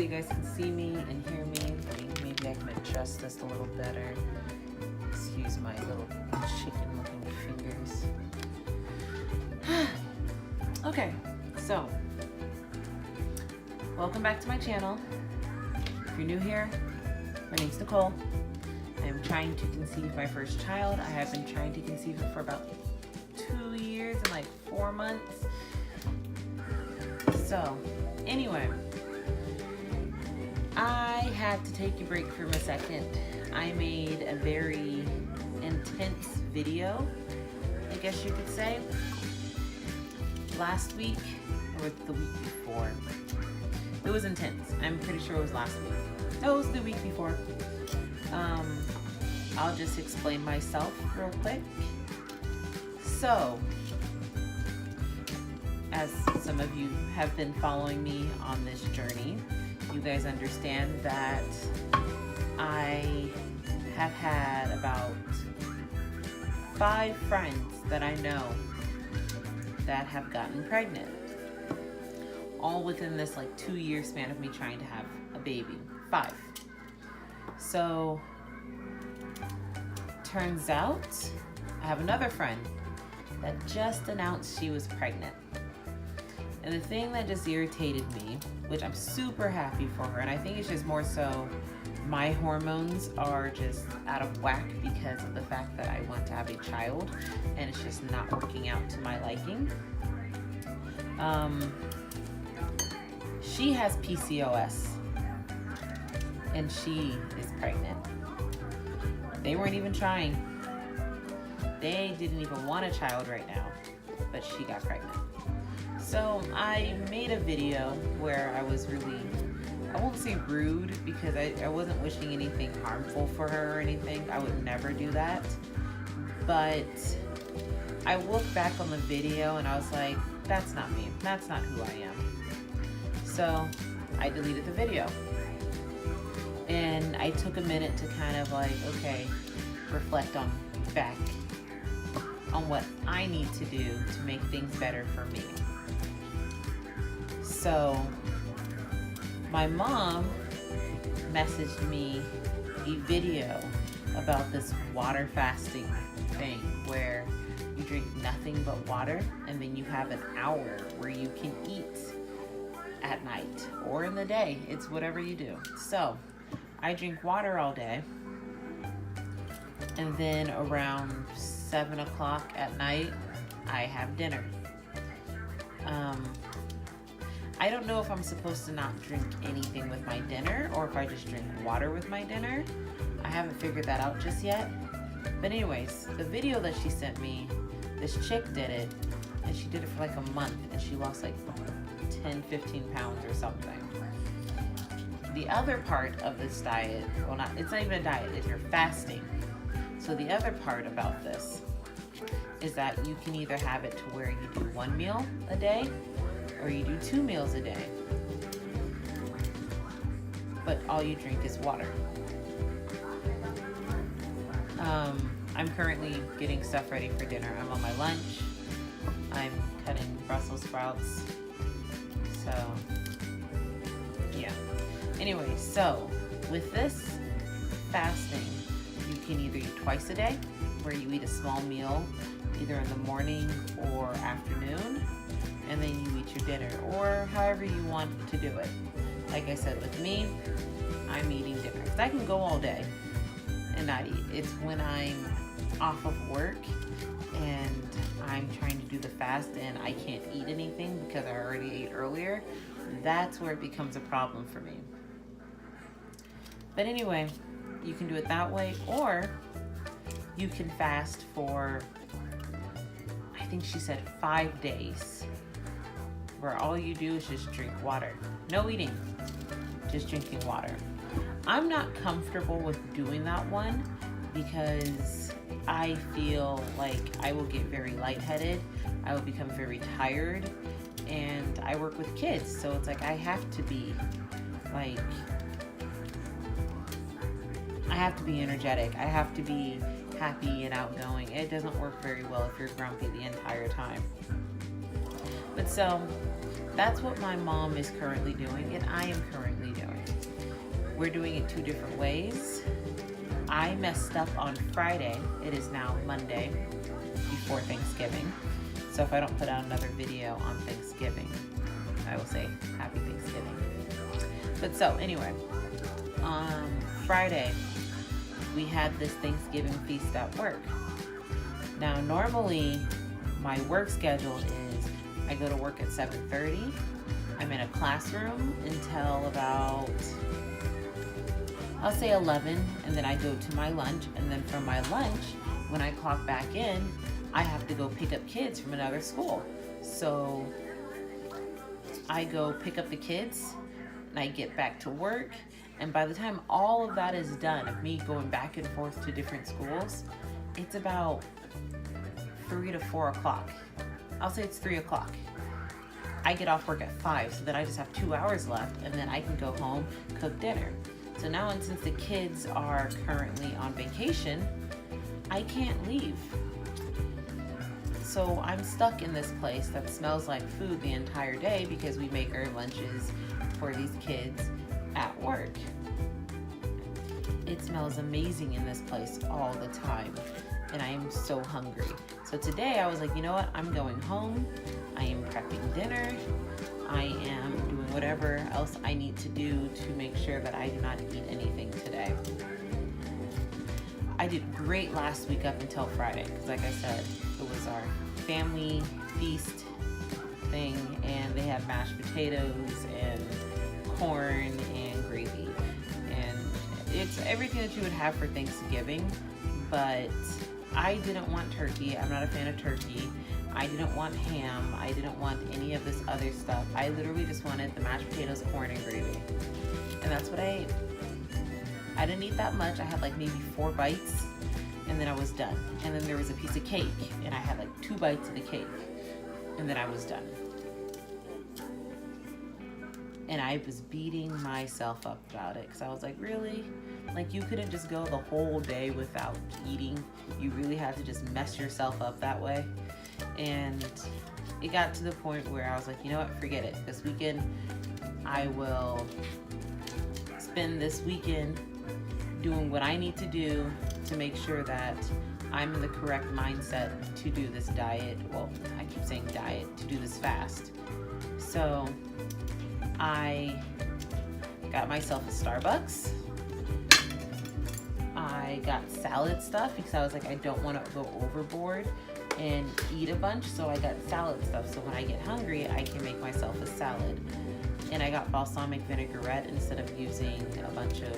you guys can see me and hear me. Maybe I can adjust this a little better. Excuse my little chicken looking fingers. Okay, so welcome back to my channel. If you're new here, my name's Nicole. I am trying to conceive my first child. I have been trying to conceive it for about 2 years and like 4 months. So anyway, I had to take a break for a second. I made a very intense video, I guess you could say, last week or the week before. It was intense. I'm pretty sure it was last week. No, it was the week before. I'll just explain myself real quick. So, as some of you have been following me on this journey, you guys understand that I have had about 5 friends that I know that have gotten pregnant, all within this like 2-year span of me trying to have a baby. 5. So turns out I have another friend that just announced she was pregnant. And the thing that just irritated me, which I'm super happy for her, and I think it's just more so my hormones are just out of whack because of the fact that I want to have a child and it's just not working out to my liking. She has PCOS and she is pregnant. They weren't even trying. They didn't even want a child right now, but she got pregnant. So I made a video where I was really, I won't say rude because I wasn't wishing anything harmful for her or anything. I would never do that. But I looked back on the video and I was like, that's not me. That's not who I am. So I deleted the video. And I took a minute to kind of like, okay, reflect on back on what I need to do to make things better for me. So my mom messaged me a video about this water fasting thing where you drink nothing but water and then you have an hour where you can eat at night or in the day. It's whatever you do. So I drink water all day, and then around 7 o'clock at night, I have dinner. I don't know if I'm supposed to not drink anything with my dinner or if I just drink water with my dinner. I haven't figured that out just yet. But anyways, the video that she sent me, this chick did it, and she did it for like a month, and she lost like 10, 15 pounds or something. The other part of this diet, well, it's not even a diet, it's you're fasting. So the other part about this is that you can either have it to where you do 1 meal a day or you do 2 meals a day. But all you drink is water. I'm currently getting stuff ready for dinner. I'm on my lunch. I'm cutting Brussels sprouts. So, yeah. Anyway, so with this fasting, you can either eat twice a day, where you eat a small meal either in the morning or afternoon, and then you eat your dinner, or however you want to do it. Like I said, with me, I'm eating dinner. 'Cause I can go all day and not eat. It's when I'm off of work and I'm trying to do the fast and I can't eat anything because I already ate earlier, that's where it becomes a problem for me. But anyway, you can do it that way, or you can fast for, I think she said 5 days, where all you do is just drink water. No eating, just drinking water. I'm not comfortable with doing that one because I feel like I will get very lightheaded. I will become very tired, and I work with kids, so it's like I have to be like, I have to be energetic. I have to be happy and outgoing. It doesn't work very well if you're grumpy the entire time. But so that's what my mom is currently doing, and I am currently doing. We're doing it 2 different ways. I messed up on Friday. It is now Monday before Thanksgiving. So if I don't put out another video on Thanksgiving, I will say Happy Thanksgiving. But so anyway, on Friday, we had this Thanksgiving feast at work. Now normally my work schedule is I go to work at 7:30. I'm in a classroom until about, I'll say 11, and then I go to my lunch, and then from my lunch, when I clock back in, I have to go pick up kids from another school. So I go pick up the kids, and I get back to work, and by the time all of that is done, of me going back and forth to different schools, it's about 3 to 4 o'clock. I'll say it's 3 o'clock. I get off work at 5, so then I just have 2 hours left, and then I can go home, cook dinner. So now, and since the kids are currently on vacation, I can't leave. So I'm stuck in this place that smells like food the entire day because we make our lunches for these kids at work. It smells amazing in this place all the time, and I am so hungry. So today I was like, you know what? I'm going home. I am prepping dinner. I am doing whatever else I need to do to make sure that I do not eat anything today. I did great last week up until Friday, because like I said, it was our family feast thing, and they had mashed potatoes and corn and gravy, and it's everything that you would have for Thanksgiving. But I didn't want turkey. I'm not a fan of turkey. I didn't want ham. I didn't want any of this other stuff. I literally just wanted the mashed potatoes, corn, and gravy, and that's what I ate. I didn't eat that much. I had like maybe 4 bites, and then I was done. And then there was a piece of cake, and I had like 2 bites of the cake, and then I was done. And I was beating myself up about it, because I was like, really? Like, you couldn't just go the whole day without eating? You really had to just mess yourself up that way? And it got to the point where I was like, you know what, forget it. This weekend, I will spend this weekend doing what I need to do to make sure that I'm in the correct mindset to do this diet. Well, I keep saying diet, to do this fast. So I got myself a Starbucks. I got salad stuff because I was like, I don't want to go overboard and eat a bunch, so I got salad stuff, so when I get hungry I can make myself a salad. And I got balsamic vinaigrette instead of using a bunch of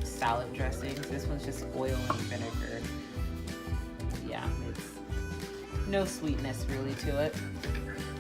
salad dressings. This one's just oil and vinegar. Yeah, it's no sweetness really to it.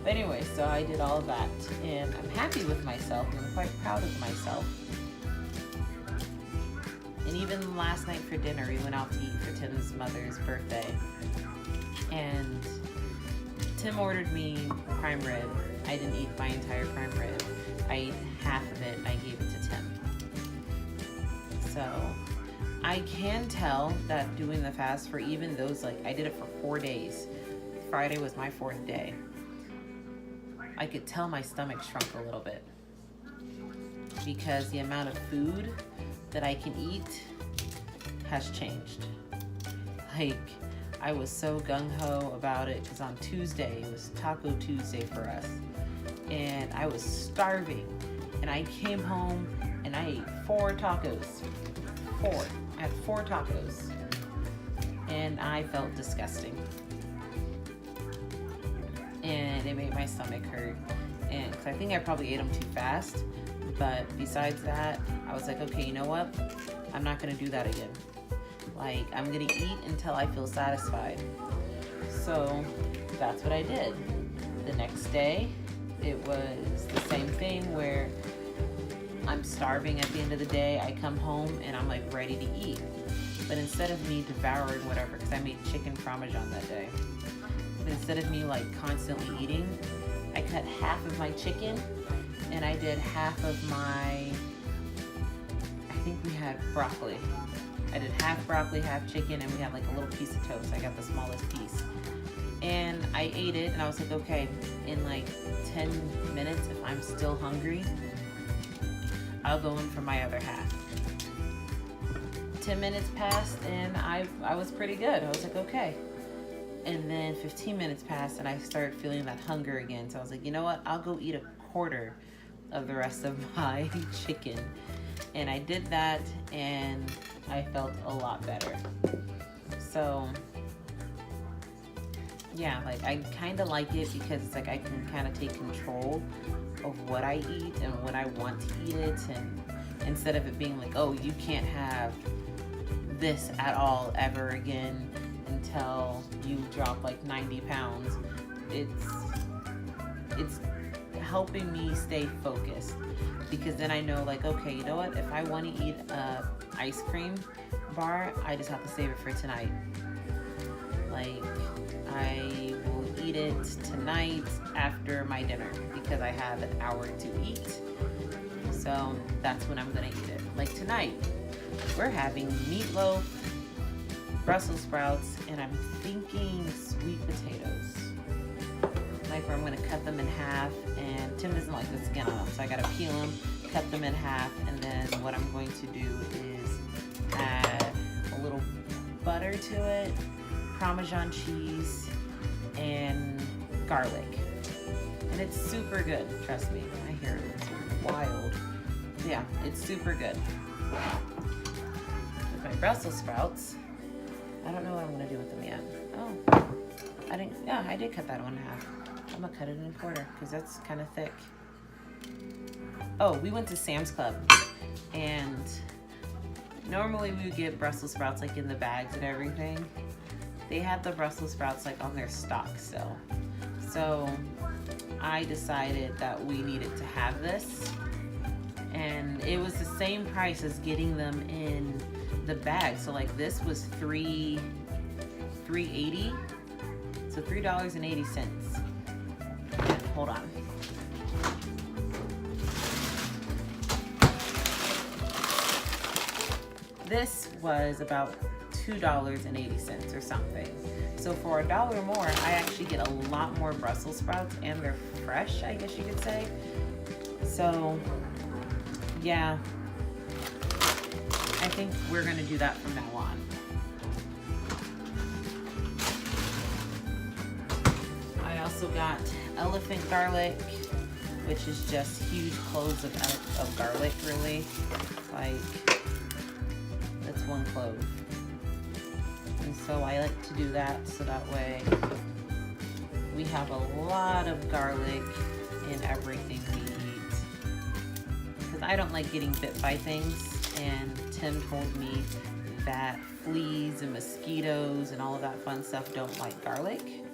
But anyway, so I did all of that, and I'm happy with myself, and I'm quite proud of myself. And even last night for dinner, we went out to eat for Tim's mother's birthday. And Tim ordered me prime rib. I didn't eat my entire prime rib. I ate half of it, and I gave it to Tim. So I can tell that doing the fast for even those, like, I did it for 4 days. Friday was my 4th day. I could tell my stomach shrunk a little bit, because the amount of food that I can eat has changed. Like, I was so gung-ho about it because on Tuesday, it was Taco Tuesday for us, and I was starving, and I came home and I ate 4 tacos. 4. I had 4 tacos, and I felt disgusting. And it made my stomach hurt, and cause I think I probably ate them too fast. But besides that, I was like, okay, you know what? I'm not gonna do that again. Like, I'm gonna eat until I feel satisfied. So that's what I did. The next day, it was the same thing where I'm starving at the end of the day. I come home and I'm like ready to eat. But instead of me devouring whatever, because I made chicken parmesan that day. But instead of me like constantly eating, I cut half of my chicken, and I did half of my, I think we had broccoli. I did half broccoli, half chicken, and we had like a little piece of toast. I got the smallest piece. And I ate it and I was like, okay, in like 10 minutes, if I'm still hungry, I'll go in for my other half. 10 minutes passed and I was pretty good. I was like, okay. And then 15 minutes passed and I started feeling that hunger again. So I was like, you know what? I'll go eat a quarter of the rest of my chicken. And I did that and I felt a lot better. So yeah, like I kind of like it because it's like I can kind of take control of what I eat and when I want to eat it, and instead of it being like, oh, you can't have this at all ever again until you drop like 90 pounds. It's helping me stay focused, because then I know like, okay, you know what, if I want to eat a ice cream bar, I just have to save it for tonight. Like I will eat it tonight after my dinner because I have an hour to eat. So that's when I'm gonna eat it. Like tonight, we're having meatloaf, Brussels sprouts, and I'm thinking sweet potatoes. Like where I'm gonna cut them in half, and Tim doesn't like the skin on them, so I gotta peel them, cut them in half, and then what I'm going to do is add a little butter to it, Parmesan cheese, and garlic. And it's super good, trust me. I hear it's wild. Yeah, it's super good. With my Brussels sprouts, I don't know what I'm gonna do with them yet. Oh, I did cut that one in half. I'm gonna cut it in a quarter because that's kind of thick. Oh, we went to Sam's Club, and normally we would get Brussels sprouts like in the bags and everything. They had the Brussels sprouts like on their stock still. So I decided that we needed to have this, and it was the same price as getting them in the bag. So like this was $3.80, so $3.80. Hold on. This was about $2.80 or something. So for $1 more, I actually get a lot more Brussels sprouts, and they're fresh, I guess you could say. So yeah, I think we're gonna do that from now on. I also got elephant garlic, which is just huge cloves of garlic, really. Like, that's one clove. And so I like to do that so that way we have a lot of garlic in everything we eat. Because I don't like getting bit by things, and Tim told me that fleas and mosquitoes and all of that fun stuff don't like garlic.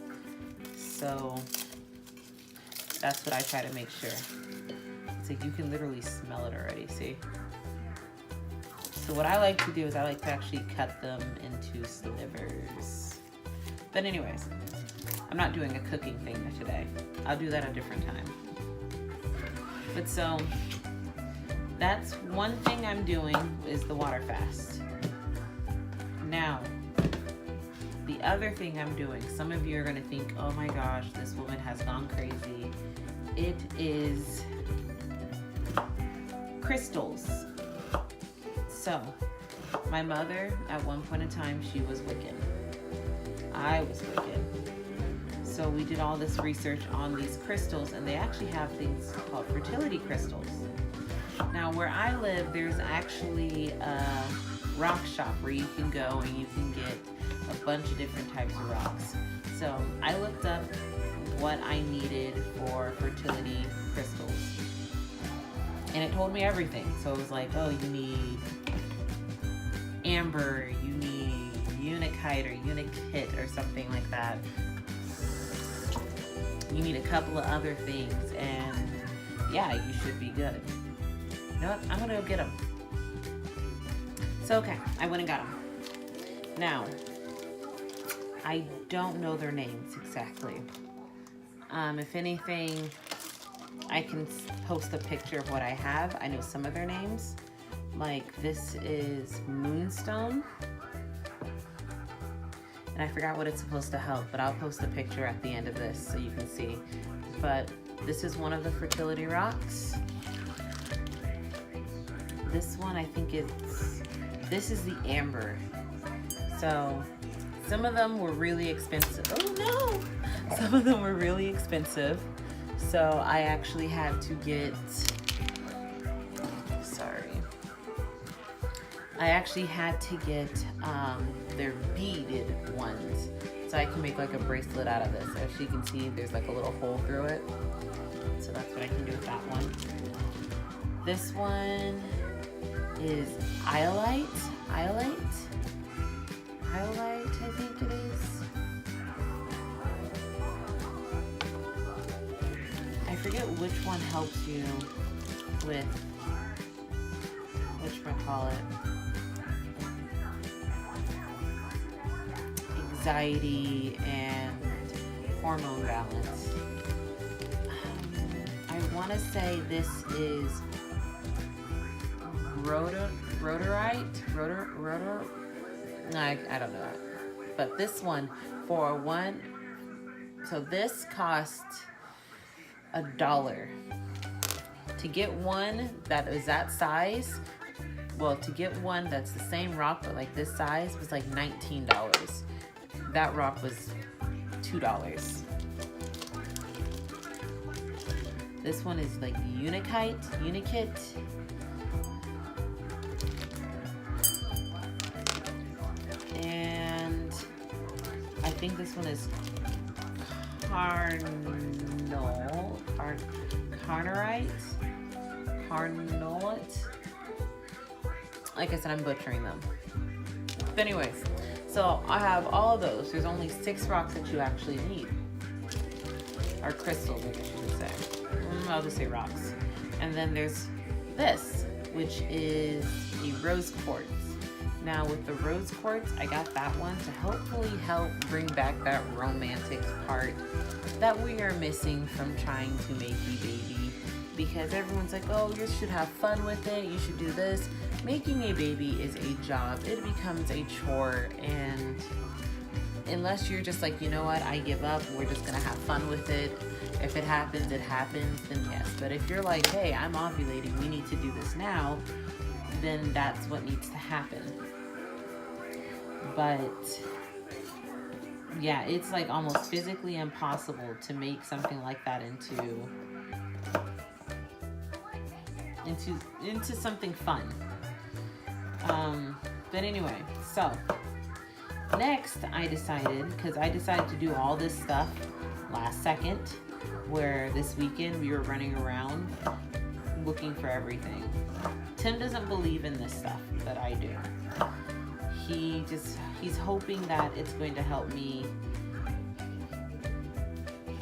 So that's what I try to make sure. It's like you can literally smell it already, see? So what I like to do is I like to actually cut them into slivers. But anyways, I'm not doing a cooking thing today. I'll do that a different time. But so that's one thing I'm doing is the water fast. Now, the other thing I'm doing, some of you are gonna think, oh my gosh, this woman has gone crazy. It is crystals. So, my mother, at one point in time, she was Wiccan. I was Wiccan. So we did all this research on these crystals, and they actually have things called fertility crystals. Now, where I live, there's actually a rock shop where you can go and you can get a bunch of different types of rocks. So I looked up what I needed for fertility crystals, and it told me everything. So it was like, oh, you need amber, you need unakite or unikit or something like that. You need a couple of other things, and yeah, you should be good. You know what? I'm gonna go get them. So okay, I went and got them. Now, I don't know their names exactly. If anything, I can post a picture of what I have. I know some of their names. Like this is Moonstone. and I forgot what it's supposed to help, but I'll post a picture at the end of this so you can see. But this is one of the fertility rocks. This one, I think this is the amber. So some of them were really expensive. Oh no! Some of them were really expensive. So I actually had to get, I actually had to get their beaded ones so I can make like a bracelet out of this. As you can see, there's like a little hole through it. So that's what I can do with that one. This one is iolite, I think it is. I forget which one helps you with, whatchamacallit, anxiety and hormone balance. I want to say this is rotorite. No, I don't know. But this one for one, so this cost $1. To get one that is that size, well, to get one that's the same rock but like this size was like $19. That rock was $2. This one is like unikit. And I think this one is carnolite. Like I said, I'm butchering them. But anyways, so I have all of those. There's only 6 rocks that you actually need. Or crystals, I guess you would say. I'll just say rocks. And then there's this, which is the rose quartz. Now with the rose quartz, I got that one to hopefully help bring back that romantic part that we are missing from trying to make a baby. Because everyone's like, oh, you should have fun with it, you should do this. Making a baby is a job. It becomes a chore, and unless you're just like, you know what, I give up, we're just gonna have fun with it. If it happens, it happens, then yes. But if you're like, hey, I'm ovulating, we need to do this now, then that's what needs to happen. But yeah, it's like almost physically impossible to make something like that into something fun. But anyway, so next I decided to do all this stuff last second, where this weekend we were running around looking for everything. Tim doesn't believe in this stuff that I do. He's hoping that it's going to help me.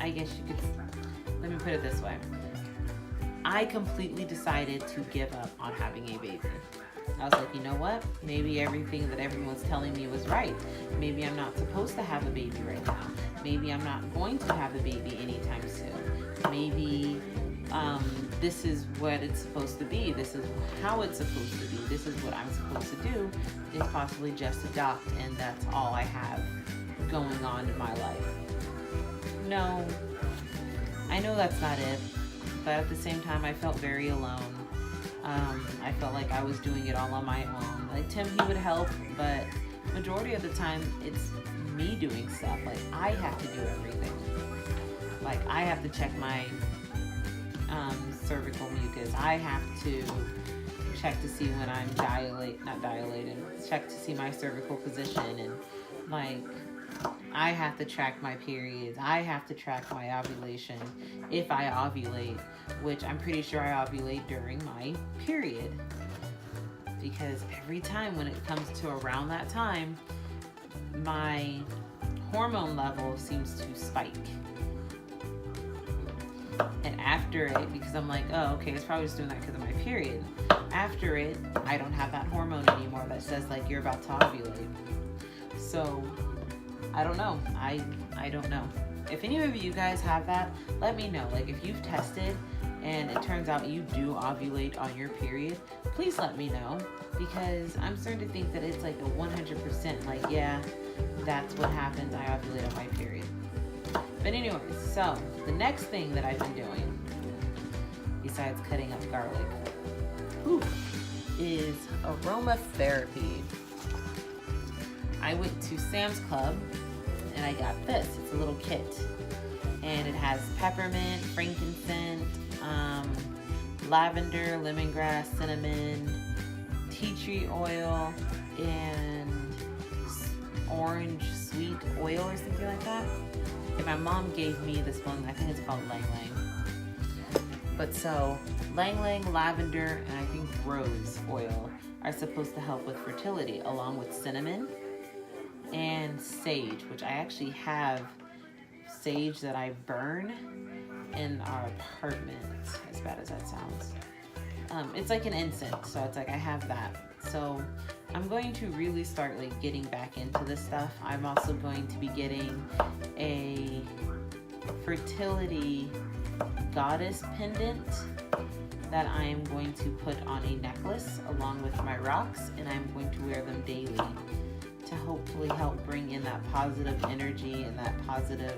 I guess you could, let me put it this way. I completely decided to give up on having a baby. I was like, you know what? Maybe everything that everyone's telling me was right. Maybe I'm not supposed to have a baby right now. Maybe I'm not going to have a baby anytime soon. Maybe this is what it's supposed to be. This is how it's supposed to be. This is what I'm supposed to do, is possibly just adopt, and that's all I have going on in my life. No, I know that's not it, but at the same time, I felt very alone. I felt like I was doing it all on my own. Like Tim, he would help, but majority of the time, it's me doing stuff. Like I have to do everything. Like I have to check my cervical mucus. I have to check to see when I'm check to see my cervical position, and like I have to track my periods. I have to track my ovulation if I ovulate, which I'm pretty sure I ovulate during my period, because every time when it comes to around that time, my hormone level seems to spike. And after it, because I'm like, oh, okay, it's probably just doing that because of my period. After it, I don't have that hormone anymore that says like you're about to ovulate. So I don't know. I don't know. If any of you guys have that, let me know. Like if you've tested and it turns out you do ovulate on your period, please let me know, because I'm starting to think that it's like a 100% like, yeah, that's what happens. I ovulate on my period. But anyways, so the next thing that I've been doing, besides cutting up garlic, is aromatherapy. I went to Sam's Club and I got this. It's a little kit. And it has peppermint, frankincense, lavender, lemongrass, cinnamon, tea tree oil, and orange sweet oil or something like that. And my mom gave me this one. I think it's called Lang Lang. But so Lang Lang, lavender, and I think rose oil are supposed to help with fertility, along with cinnamon and sage, which I actually have sage that I burn in our apartment, as bad as that sounds. It's like an incense, so it's like I have that. So I'm going to really start like getting back into this stuff. I'm also going to be getting a fertility goddess pendant that I am going to put on a necklace along with my rocks, and I'm going to wear them daily to hopefully help bring in that positive energy and that positive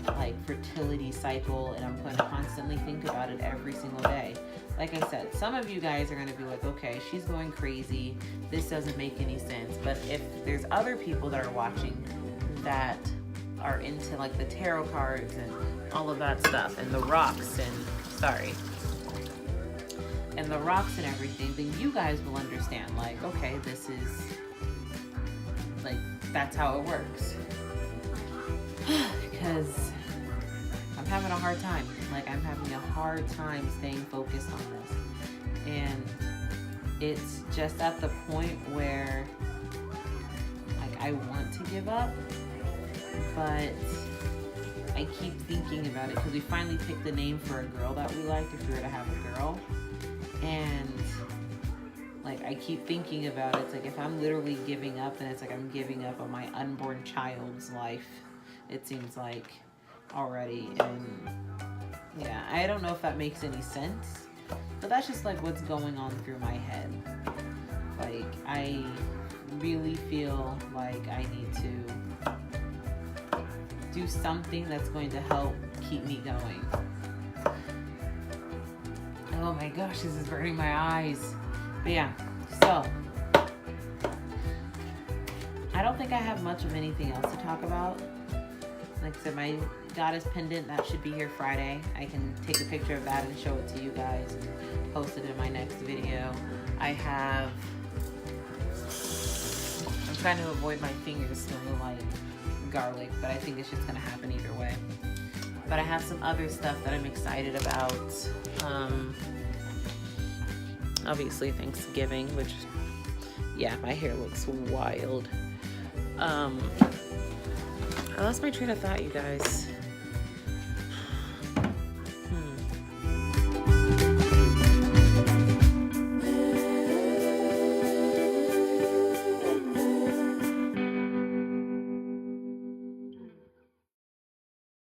like fertility cycle. And I'm going to constantly think about it every single day. Like I said, some of you guys are going to be like, okay, she's going crazy, this doesn't make any sense. But if there's other people that are watching that are into like the tarot cards and all of that stuff, and the rocks and the rocks and everything, then you guys will understand, like, okay, this is like, that's how it works. Because I'm having a hard time. Like, I'm having a hard time staying focused on this. And it's just at the point where, like, I want to give up, but I keep thinking about it, because we finally picked the name for a girl that we like, if we were to have a girl. And like, I keep thinking about it. It's like, if I'm literally giving up, then it's like I'm giving up on my unborn child's life, it seems like, already. And yeah, I don't know if that makes any sense, but that's just like what's going on through my head. Like, I really feel like I need to do something that's going to help keep me going. Oh my gosh, this is burning my eyes. But yeah, so I don't think I have much of anything else to talk about. Like I said, my goddess pendant, that should be here Friday. I can take a picture of that and show it to you guys and post it in my next video. I'm trying to avoid my fingers smelling like garlic, but I think it's just gonna happen either way. But I have some other stuff that I'm excited about. Obviously Thanksgiving, which, yeah, my hair looks wild. I lost my train of thought, you guys.